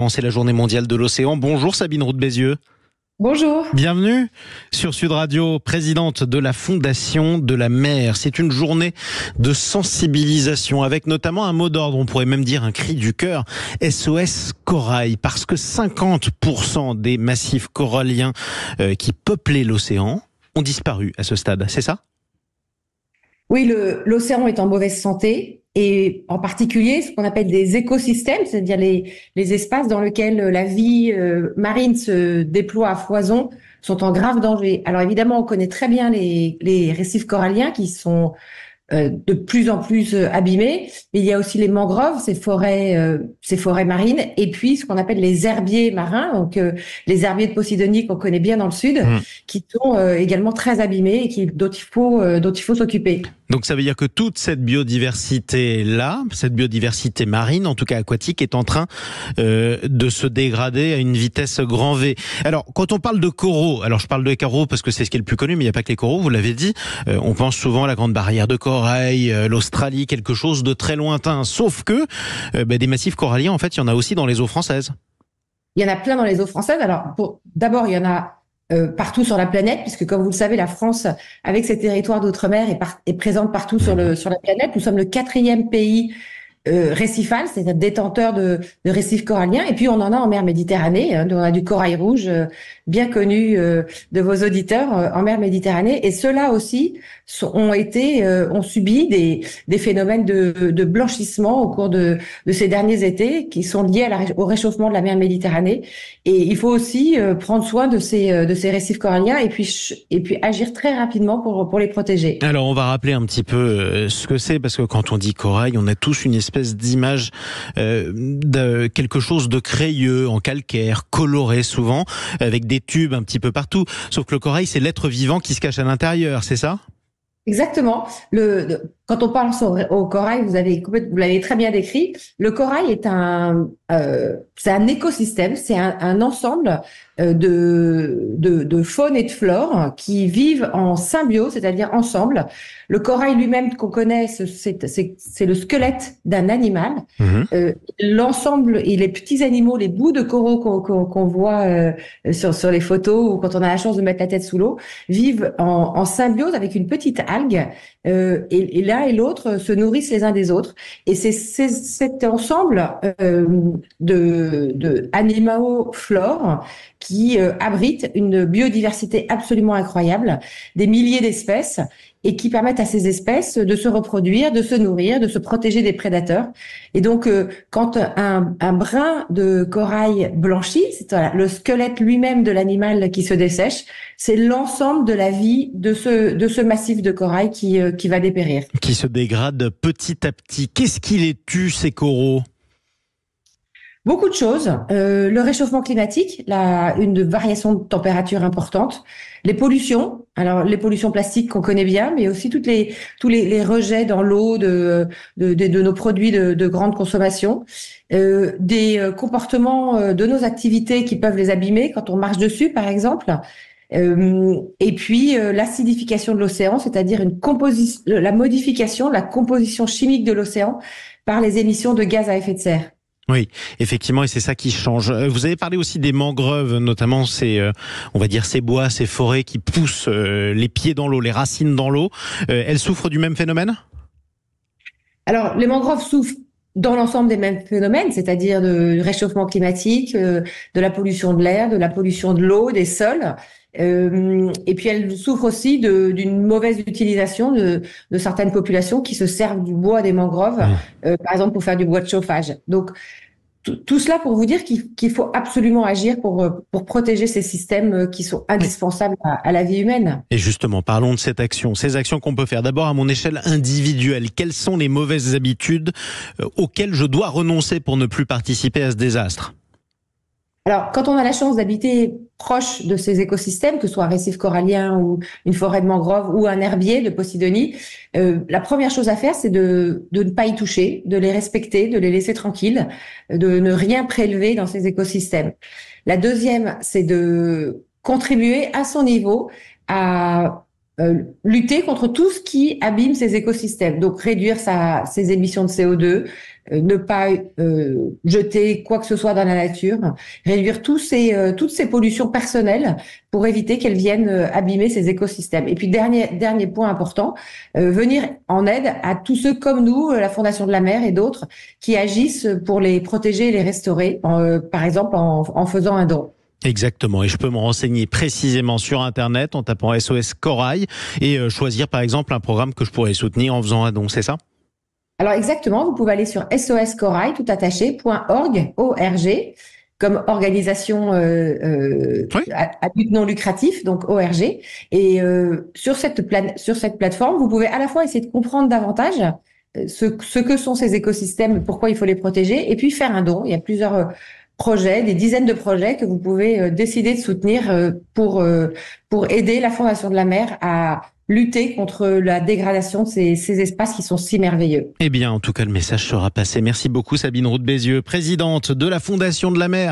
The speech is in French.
C'est la journée mondiale de l'océan. Bonjour Sabine Roux-Bézieux. Bonjour. Bienvenue sur Sud Radio, présidente de la Fondation de la mer. C'est une journée de sensibilisation avec notamment un mot d'ordre, on pourrait même dire un cri du cœur, SOS Corail, parce que 50% des massifs coralliens qui peuplaient l'océan ont disparu à ce stade, c'est ça ? Oui, l'océan est en mauvaise santé et en particulier ce qu'on appelle des écosystèmes, c'est-à-dire les espaces dans lesquels la vie marine se déploie à foison, sont en grave danger. Alors évidemment, on connaît très bien les récifs coralliens qui sont de plus en plus abîmés, mais il y a aussi les mangroves, ces forêts marines, et puis ce qu'on appelle les herbiers marins, donc les herbiers de Posidonie qu'on connaît bien dans le sud, qui sont également très abîmés et dont il faut s'occuper. Donc ça veut dire que toute cette biodiversité-là, cette biodiversité marine, en tout cas aquatique, est en train de se dégrader à une vitesse grand V. Alors, quand on parle de coraux, alors je parle de coraux parce que c'est ce qui est le plus connu, mais il n'y a pas que les coraux, vous l'avez dit, on pense souvent à la Grande Barrière de Corail, l'Australie, quelque chose de très lointain. Sauf que des massifs coralliens, en fait, il y en a aussi dans les eaux françaises. Il y en a plein dans les eaux françaises. Alors, d'abord, il y en a partout sur la planète, puisque comme vous le savez, la France, avec ses territoires d'outre-mer, est présente partout sur la planète. Nous sommes le 4e pays récifal, c'est-à-dire détenteur de récifs coralliens. Et puis on en a en mer Méditerranée. On a du corail rouge, bien connu de vos auditeurs en mer Méditerranée. Et ceux-là aussi ont subi des phénomènes de blanchissement au cours de ces derniers étés, qui sont liés au réchauffement de la mer Méditerranée. Et il faut aussi prendre soin de ces récifs coralliens et puis agir très rapidement pour les protéger. Alors on va rappeler un petit peu ce que c'est, parce que quand on dit corail, on a tous une espèce d'image de quelque chose de crayeux, en calcaire, coloré souvent, avec des tubes un petit peu partout. Sauf que le corail, c'est l'être vivant qui se cache à l'intérieur, c'est ça ? Exactement. Quand on parle au corail, vous l'avez très bien décrit. Le corail est c'est un écosystème, c'est un ensemble de faune et de flore qui vivent en symbiose, c'est-à-dire ensemble. Le corail lui-même qu'on connaît, c'est le squelette d'un animal. L'ensemble et les petits animaux, les bouts de coraux qu'on voit sur les photos ou quand on a la chance de mettre la tête sous l'eau, vivent en symbiose avec une petite algue. Et l'un et l'autre se nourrissent les uns des autres. Et c'est cet ensemble de animaux flore qui abrite une biodiversité absolument incroyable, des milliers d'espèces, et qui permettent à ces espèces de se reproduire, de se nourrir, de se protéger des prédateurs. Et donc, quand un brin de corail blanchit, c'est le squelette lui-même de l'animal qui se dessèche, c'est l'ensemble de la vie de ce massif de corail qui va dépérir. Qui se dégrade petit à petit. Qu'est-ce qui les tue, ces coraux ? Beaucoup de choses. Le réchauffement climatique, une variation de température importante, les pollutions. Alors les pollutions plastiques qu'on connaît bien, mais aussi tous les rejets dans l'eau de nos produits de grande consommation, des comportements de nos activités qui peuvent les abîmer quand on marche dessus, par exemple. Et puis l'acidification de l'océan, c'est-à-dire la modification de la composition chimique de l'océan par les émissions de gaz à effet de serre. Oui, effectivement, et c'est ça qui change. Vous avez parlé aussi des mangroves, notamment on va dire ces bois, ces forêts qui poussent les pieds dans l'eau, les racines dans l'eau. Elles souffrent du même phénomène ? Alors, les mangroves souffrent dans l'ensemble des mêmes phénomènes, c'est-à-dire du réchauffement climatique, de la pollution de l'air, de la pollution de l'eau, des sols. Et puis elles souffrent aussi d'une mauvaise utilisation de certaines populations qui se servent du bois des mangroves, par exemple pour faire du bois de chauffage. Donc tout cela pour vous dire qu'il faut absolument agir pour protéger ces systèmes qui sont indispensables à la vie humaine. Et justement, parlons de ces actions qu'on peut faire. D'abord, à mon échelle individuelle, quelles sont les mauvaises habitudes auxquelles je dois renoncer pour ne plus participer à ce désastre ? Alors, quand on a la chance d'habiter proche de ces écosystèmes, que ce soit un récif corallien ou une forêt de mangrove ou un herbier de Posidonie, la première chose à faire, c'est de ne pas y toucher, de les respecter, de les laisser tranquilles, de ne rien prélever dans ces écosystèmes. La deuxième, c'est de contribuer à son niveau à lutter contre tout ce qui abîme ces écosystèmes. Donc, réduire ses émissions de CO2, ne pas jeter quoi que ce soit dans la nature, réduire toutes ces pollutions personnelles pour éviter qu'elles viennent abîmer ces écosystèmes. Et puis dernier point important, venir en aide à tous ceux comme nous, la Fondation de la Mer et d'autres, qui agissent pour les protéger et les restaurer, par exemple en faisant un don. Exactement, et je peux me renseigner précisément sur Internet en tapant SOS Corail et choisir par exemple un programme que je pourrais soutenir en faisant un don, c'est ça ? Alors exactement, vous pouvez aller sur soscorail, tout attaché, .org, O-R-G, comme organisation Oui. à but non lucratif, donc ORG. Et sur cette plateforme, vous pouvez à la fois essayer de comprendre davantage ce que sont ces écosystèmes, pourquoi il faut les protéger, et puis faire un don. Il y a plusieurs projets, des dizaines de projets que vous pouvez décider de soutenir pour aider la Fondation de la Mer à lutter contre la dégradation de ces espaces qui sont si merveilleux. Eh bien, en tout cas, le message sera passé. Merci beaucoup Sabine Roux de Bézieux, présidente de la Fondation de la Mer.